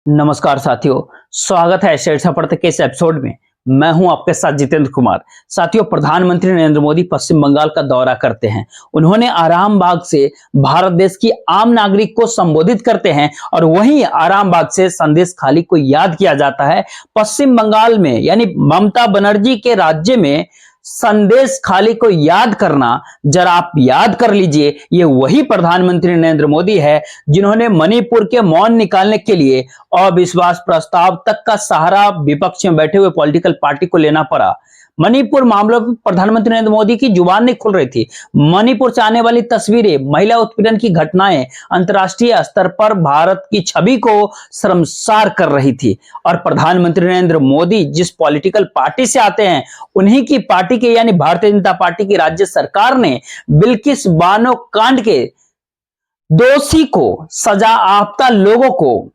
नमस्कार साथियों, स्वागत है स्टेट सफर के इस एपिसोड में। मैं हूं आपके साथ जितेंद्र कुमार। साथियों, प्रधानमंत्री नरेंद्र मोदी पश्चिम बंगाल का दौरा करते हैं। उन्होंने आरामबाग से भारत देश की आम नागरिक को संबोधित करते हैं और वहीं आरामबाग से संदेश खाली को याद किया जाता है। पश्चिम बंगाल में यानी ममता बनर्जी के राज्य में संदेश खाली को याद करना, जरा आप याद कर लीजिए, ये वही प्रधानमंत्री नरेंद्र मोदी है जिन्होंने मणिपुर के मौन निकालने के लिए अविश्वास प्रस्ताव तक का सहारा विपक्ष में बैठे हुए पॉलिटिकल पार्टी को लेना पड़ा। मणिपुर मामलों पर प्रधानमंत्री नरेंद्र मोदी की जुबान नहीं खुल रही थी। मणिपुर से आने वाली तस्वीरें, महिला उत्पीड़न की घटनाएं अंतर्राष्ट्रीय स्तर पर भारत की छवि को शर्मसार कर रही थी। और प्रधानमंत्री नरेंद्र मोदी जिस पॉलिटिकल पार्टी से आते हैं, उन्हीं की पार्टी के यानी भारतीय जनता पार्टी की राज्य सरकार ने बिल्किस बानो कांड के दोषी को, सजा याफ्ता लोगों को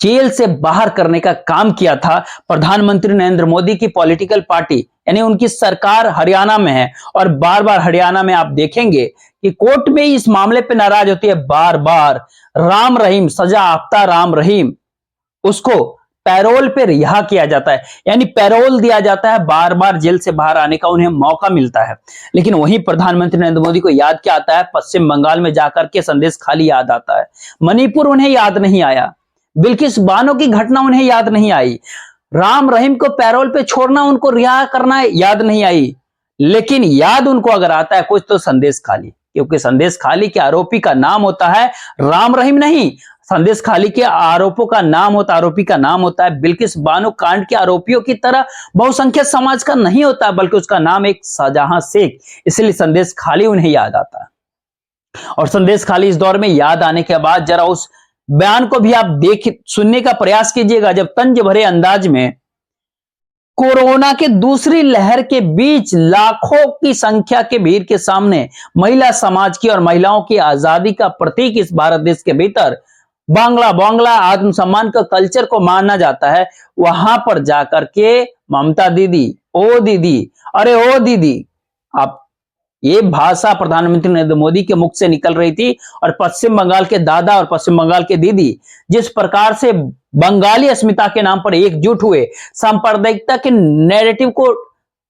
जेल से बाहर करने का काम किया था। प्रधानमंत्री नरेंद्र मोदी की पॉलिटिकल पार्टी यानी उनकी सरकार हरियाणा में है और बार बार हरियाणा में आप देखेंगे कि कोर्ट में इस मामले पे नाराज होती है। बार बार राम रहीम, सजा याफ्ता राम रहीम, उसको पैरोल पे रिहा किया जाता है, यानी पैरोल दिया जाता है, बार बार जेल से बाहर आने का उन्हें मौका मिलता है। लेकिन वहीं प्रधानमंत्री नरेंद्र मोदी को याद क्या आता है? पश्चिम बंगाल में जाकर के संदेश खाली याद आता है। मणिपुर उन्हें याद नहीं आया, बिल्किस बानो की घटना उन्हें याद नहीं आई, राम रहीम को पैरोल पे छोड़ना, उनको रिहा करना याद नहीं आई। लेकिन याद उनको अगर आता है कुछ तो संदेश खाली, क्योंकि संदेश खाली के आरोपी का नाम होता है राम रहीम नहीं, संदेश खाली के आरोपी का नाम होता है बिल्किस बानो कांड के आरोपियों की तरह बहुसंख्यक समाज का नहीं होता, बल्कि उसका नाम एक शाहजहां शेख। इसलिए संदेश खाली उन्हें याद आता है। और संदेश खाली इस दौर में याद आने के बाद जरा उस बयान को भी आप सुनने का प्रयास कीजिएगा, जब तंज भरे अंदाज में कोरोना के दूसरी लहर के बीच लाखों की संख्या के भीड़ के सामने महिला समाज की और महिलाओं की आजादी का प्रतीक इस भारत देश के भीतर बांग्ला आत्मसम्मान का कल्चर को माना जाता है, वहां पर जाकर के ममता दीदी, ओ दीदी, अरे ओ दीदी, आप ये भाषा प्रधानमंत्री नरेंद्र मोदी के मुख से निकल रही थी। और पश्चिम बंगाल के दादा और पश्चिम बंगाल के दीदी जिस प्रकार से बंगाली अस्मिता के नाम पर एकजुट हुए, सांप्रदायिकता के नैरेटिव को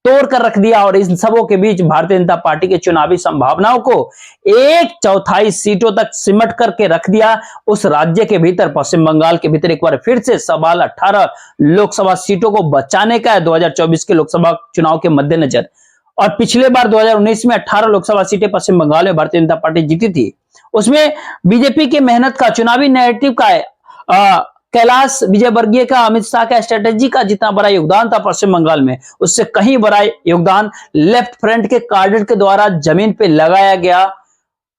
तोड़ कर रख दिया और इन सबों के बीच भारतीय जनता पार्टी के चुनावी संभावनाओं को 1/4 सीटों तक सिमट करके रख दिया। उस राज्य के भीतर, पश्चिम बंगाल के भीतर, एक बार फिर से सवाल 18 लोकसभा सीटों को बचाने का है 2024 के लोकसभा चुनाव के मद्देनजर। और पिछले बार 2019 में 18 लोकसभा सीटें पश्चिम बंगाल में भारतीय जनता पार्टी जीती थी। उसमें बीजेपी के मेहनत का, चुनावी नैरेटिव का, कैलाश विजयवर्गीय का, अमित शाह का स्ट्रेटेजी का जितना बड़ा योगदान था पश्चिम बंगाल में, उससे कहीं बड़ा योगदान लेफ्ट फ्रंट के कैडर के द्वारा जमीन पे लगाया गया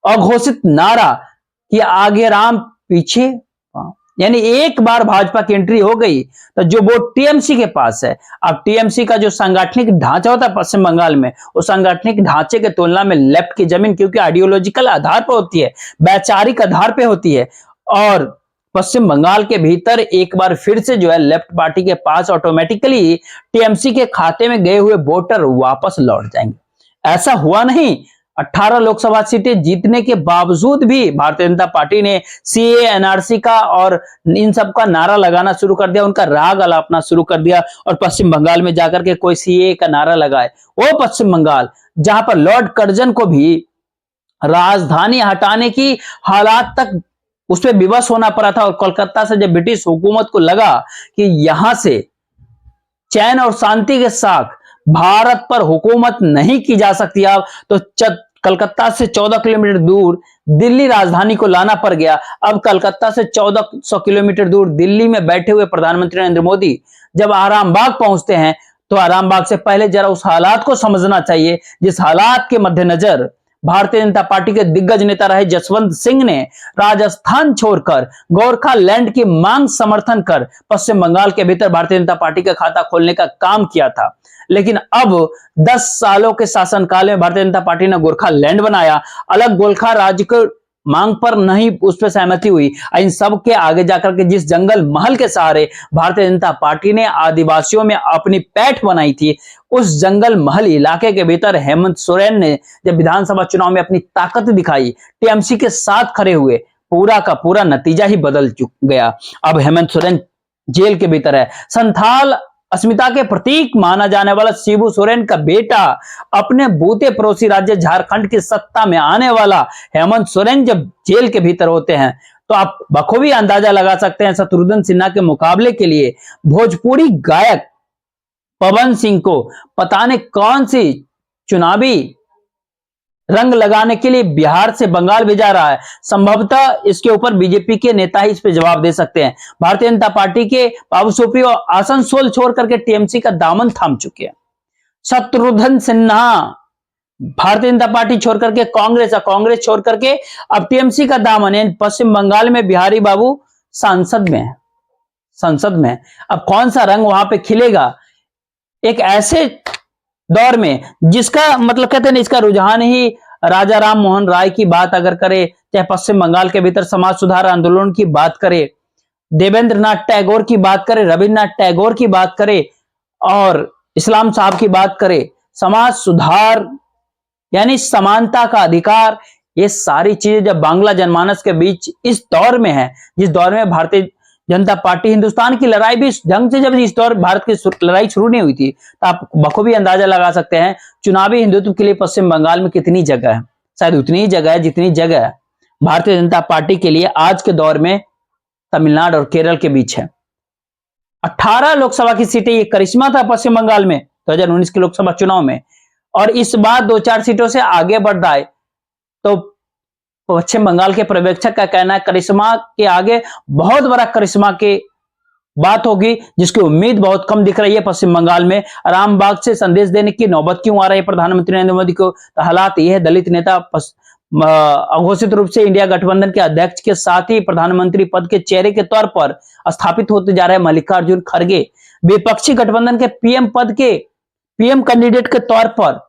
अघोषित नारा कि आगे राम पीछे, यानी एक बार भाजपा की एंट्री हो गई तो जो वोट टीएमसी के पास है। अब टीएमसी का जो सांगठनिक ढांचा होता है पश्चिम बंगाल में, उस सांगठनिक ढांचे के तुलना में लेफ्ट की जमीन, क्योंकि आइडियोलॉजिकल आधार पर होती है, वैचारिक आधार पे होती है, और पश्चिम बंगाल के भीतर एक बार फिर से जो है लेफ्ट पार्टी के पास ऑटोमेटिकली टीएमसी के खाते में गए हुए वोटर वापस लौट जाएंगे। ऐसा हुआ नहीं। 18 लोकसभा सीटें जीतने के बावजूद भी भारतीय जनता पार्टी ने सीए, एनआरसी का और इन सब का नारा लगाना शुरू कर दिया, उनका राग अलापना शुरू कर दिया। और पश्चिम बंगाल में जाकर के कोई सीए का नारा लगाए, वो पश्चिम बंगाल जहां पर लॉर्ड कर्जन को भी राजधानी हटाने की हालात तक उस पर विवश होना पड़ा था। और कोलकाता से जब ब्रिटिश हुकूमत को लगा कि यहां से चैन और शांति के साथ भारत पर हुकूमत नहीं की जा सकती, अब तो कलकत्ता से 14 किलोमीटर दूर दिल्ली राजधानी को लाना पड़ गया। अब कलकत्ता से 1400 किलोमीटर दूर दिल्ली में बैठे हुए प्रधानमंत्री नरेंद्र मोदी जब आरामबाग पहुंचते हैं, तो आरामबाग से पहले जरा उस हालात को समझना चाहिए जिस हालात के मद्देनजर भारतीय जनता पार्टी के दिग्गज नेता रहे जसवंत सिंह ने राजस्थान छोड़कर गोरखालैंड की मांग समर्थन कर पश्चिम बंगाल के भीतर भारतीय जनता पार्टी का खाता खोलने का काम किया था। लेकिन अब 10 सालों के शासनकाल में भारतीय जनता पार्टी ने गोरखालैंड बनाया, अलग गोरखा राज्य को मांग पर नहीं उस पर सहमति हुई। इन सब के आगे जाकर के जिस जंगल महल के सहारे भारतीय जनता पार्टी ने आदिवासियों में अपनी पैठ बनाई थी, उस जंगल महल इलाके के भीतर हेमंत सोरेन ने जब विधानसभा चुनाव में अपनी ताकत दिखाई, टीएमसी के साथ खड़े हुए, पूरा का पूरा नतीजा ही बदल गया। अब हेमंत सोरेन जेल के भीतर है। संथाल अस्मिता के प्रतीक माना जाने वाला शिबू सोरेन का बेटा, अपने बूते पड़ोसी राज्य झारखंड की सत्ता में आने वाला हेमंत सोरेन जब जेल के भीतर होते हैं तो आप बखूबी अंदाजा लगा सकते हैं शत्रुघ्न सिन्हा के मुकाबले के लिए भोजपुरी गायक पवन सिंह को पता नहीं कौन सी चुनावी रंग लगाने के लिए बिहार से बंगाल भेजा रहा है। संभवतः इसके ऊपर बीजेपी के नेता ही इस पे जवाब दे सकते हैं। भारतीय जनता पार्टी के पावसोपी और आसनसोल छोड़ करके टीएमसी का दामन थाम चुके हैं। शत्रुघ्न सिन्हा भारतीय जनता पार्टी छोड़ करके कांग्रेस छोड़ करके अब टीएमसी का दामन पश्चिम बंगाल में बिहारी बाबू संसद में अब कौन सा रंग वहां पे खिलेगा, एक ऐसे दौर में जिसका मतलब कहते हैं इसका रुझान ही राजा राम मोहन राय की बात अगर करे, चाहे पश्चिम बंगाल के भीतर समाज सुधार आंदोलन की बात करे, देवेंद्र नाथ टैगोर की बात करे, रविन्द्रनाथ टैगोर की बात करे और इस्लाम साहब की बात करे, समाज सुधार यानी समानता का अधिकार, ये सारी चीजें जब बांग्ला जनमानस के बीच इस दौर में है, जिस दौर में भारतीय जनता पार्टी हिंदुस्तान की लड़ाई भी ढंग से जब इस दौर भारत की लड़ाई शुरू नहीं हुई थी, तो आप बखूबी अंदाजा लगा सकते हैं चुनावी हिंदुत्व के लिए पश्चिम बंगाल में कितनी जगह है। शायद उतनी ही जगह है जितनी जगह भारतीय जनता पार्टी के लिए आज के दौर में तमिलनाडु और केरल के बीच है। 18 लोकसभा की सीटें, ये करिश्मा था पश्चिम बंगाल में 2019 के लोकसभा चुनाव में, और इस बार 2-4 सीटों से आगे बढ़ रहा है। तो पश्चिम बंगाल के पर्यवेक्षक का कहना है करिश्मा के आगे बहुत बड़ा करिश्मा की बात होगी, जिसकी उम्मीद बहुत कम दिख रही है पश्चिम बंगाल में। आरामबाग से संदेश देने की नौबत क्यों आ रही है प्रधानमंत्री नरेंद्र मोदी को? तो हालात यह है, दलित नेता अघोषित रूप से इंडिया गठबंधन के अध्यक्ष के साथ ही प्रधानमंत्री पद के चेहरे के तौर पर स्थापित होते जा रहे हैं मल्लिकार्जुन खड़गे। विपक्षी गठबंधन के पीएम पद के पीएम कैंडिडेट के तौर पर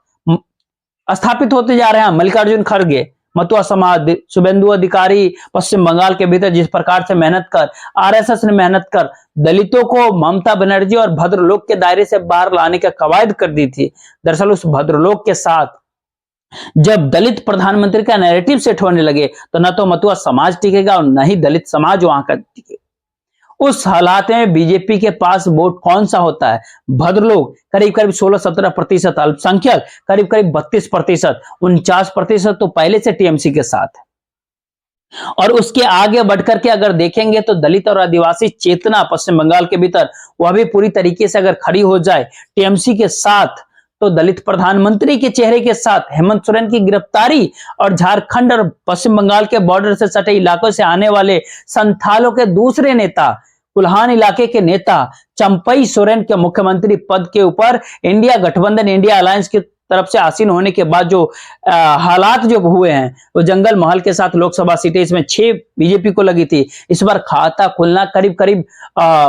स्थापित होते जा रहे हैं मल्लिकार्जुन खड़गे। मतुआ समाज, शुभेंदु अधिकारी पश्चिम बंगाल के भीतर जिस प्रकार से मेहनत कर, आरएसएस ने मेहनत कर दलितों को ममता बनर्जी और भद्रलोक के दायरे से बाहर लाने का कवायद कर दी थी। दरअसल उस भद्रलोक के साथ जब दलित प्रधानमंत्री का नैरेटिव सेट होने लगे तो न तो मतुआ समाज टिकेगा और न ही दलित समाज वहां का टिकेगा। उस हालात में बीजेपी के पास वोट कौन सा होता है? भद्रलोक करीब करीब 16-17%, अल्पसंख्यक करीब करीब 32%, 49% तो पहले से टीएमसी के साथ है। और उसके आगे बढ़कर के अगर देखेंगे तो दलित और आदिवासी चेतना पश्चिम बंगाल के भीतर वह भी पूरी तरीके से अगर खड़ी हो जाए टीएमसी के साथ, तो दलित प्रधानमंत्री के चेहरे के साथ हेमंत सोरेन की गिरफ्तारी और झारखंड और पश्चिम बंगाल के बॉर्डर से सटे इलाकों से आने वाले संथालों के दूसरे नेता, कुल्हान इलाके के नेता चंपई सोरेन के मुख्यमंत्री पद के ऊपर इंडिया गठबंधन, इंडिया अलायंस की तरफ से आसीन होने के बाद जो हालात जो हुए हैं, वो जंगल महल के साथ लोकसभा सीटें इसमें 6 बीजेपी को लगी थी। इस बार खाता खुलना करीब करीब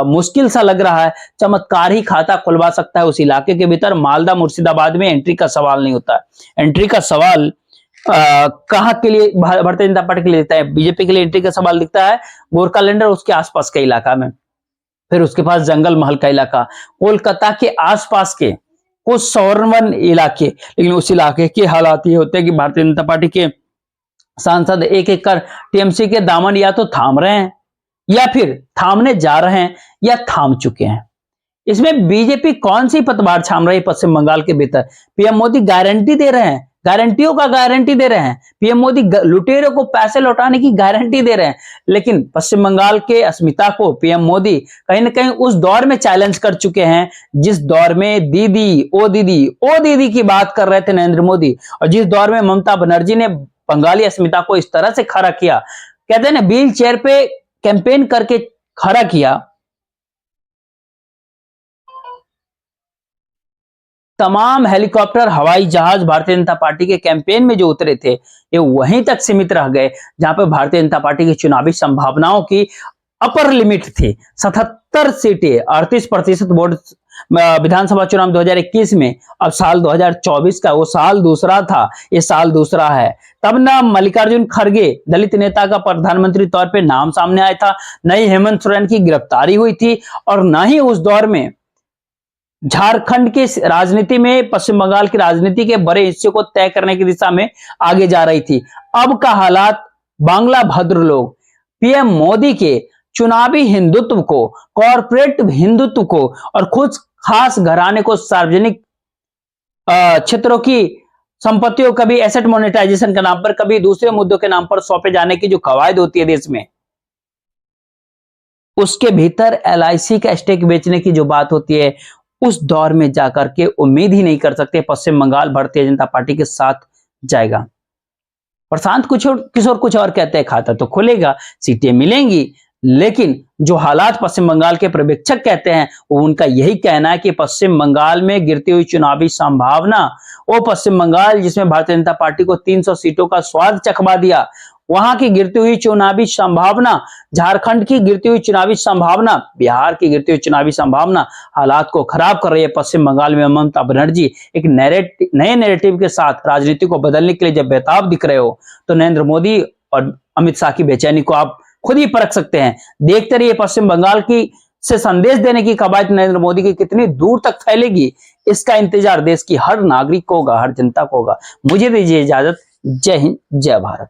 मुश्किल सा लग रहा है। चमत्कार ही खाता खुलवा सकता है उस इलाके के भीतर। मालदा मुर्शिदाबाद में एंट्री का सवाल नहीं होता है। एंट्री का सवाल कहां के लिए भारतीय जनता पार्टी के लिए दिखता है? बीजेपी के लिए एंट्री का सवाल दिखता है गोरखालैंड और उसके आसपास के इलाका में, फिर उसके पास जंगल महल का इलाका, कोलकाता के आसपास के कुछ सवर्णवन इलाके। लेकिन उस इलाके के हालात ये होते हैं कि भारतीय जनता पार्टी के सांसद एक एक कर टीएमसी के दामन या तो थाम रहे हैं या फिर थामने जा रहे हैं या थाम चुके हैं। इसमें बीजेपी कौन सी पतवार छाम रही है पश्चिम बंगाल के भीतर? पीएम मोदी गारंटी दे रहे हैं, गारंटियों का गारंटी दे रहे हैं। पीएम मोदी लुटेरों को पैसे लौटाने की गारंटी दे रहे हैं। लेकिन पश्चिम बंगाल के अस्मिता को पीएम मोदी कहीं ना कहीं उस दौर में चैलेंज कर चुके हैं जिस दौर में दीदी ओ दीदी की बात कर रहे थे नरेंद्र मोदी, और जिस दौर में ममता बनर्जी ने बंगाली अस्मिता को इस तरह से खड़ा किया, कहते हैं ना व्हील चेयर पे कैंपेन करके खड़ा किया। तमाम हेलीकॉप्टर, हवाई जहाज भारतीय जनता पार्टी के कैंपेन में जो उतरे थे, ये वहीं तक सीमित रह गए जहां पर भारतीय जनता पार्टी की चुनावी संभावनाओं की अपर लिमिट थी। 77 सीटें, 38% वोट विधानसभा चुनाव 2021 में। अब साल 2024 का वो साल दूसरा था, ये साल दूसरा है। तब ना मल्लिकार्जुन खड़गे दलित नेता का प्रधानमंत्री तौर पे नाम सामने आया था, न ही हेमंत सोरेन की गिरफ्तारी हुई थी, और न ही उस दौर में झारखंड की राजनीति में पश्चिम बंगाल की राजनीति के बड़े हिस्से को तय करने की दिशा में आगे जा रही थी। अब का हालात बांग्ला भद्रलोक, पीएम मोदी के चुनावी हिंदुत्व को, कॉरपोरेट हिंदुत्व को और कुछ खास घराने को सार्वजनिक क्षेत्रों की संपत्तियों, कभी एसेट मोनेटाइजेशन के नाम पर, कभी दूसरे मुद्दों के नाम पर सौंपे जाने की जो कवायद होती है देश में, उसके भीतर एलआईसी का स्टेक बेचने की जो बात होती है, उस दौर में जाकर के उम्मीद ही नहीं कर सकते पश्चिम बंगाल भारतीय जनता पार्टी के साथ जाएगा। प्रशांत किशोर कुछ और कहते हैं, खाता तो खुलेगा, सीटें मिलेंगी, लेकिन जो हालात पश्चिम बंगाल के पर्यवेक्षक कहते हैं, वो उनका यही कहना है कि पश्चिम बंगाल में गिरती हुई चुनावी संभावना, वो पश्चिम बंगाल जिसमें भारतीय जनता पार्टी को 300 सीटों का स्वाद चखवा दिया, वहां की गिरती हुई चुनावी संभावना, झारखंड की गिरती हुई चुनावी संभावना, बिहार की गिरती हुई चुनावी संभावना हालात को खराब कर रही है। पश्चिम बंगाल में ममता बनर्जी एक नए नैरेटिव के साथ राजनीति को बदलने के लिए जब बेताब दिख रहे हो, तो नरेंद्र मोदी और अमित शाह की बेचैनी को आप खुद ही परख सकते हैं। देखते रहिए पश्चिम बंगाल की से संदेश देने की कवायद नरेंद्र मोदी की कितनी दूर तक फैलेगी, इसका इंतजार देश की हर नागरिक को होगा, हर जनता को होगा। मुझे दीजिए इजाजत। जय हिंद, जय भारत।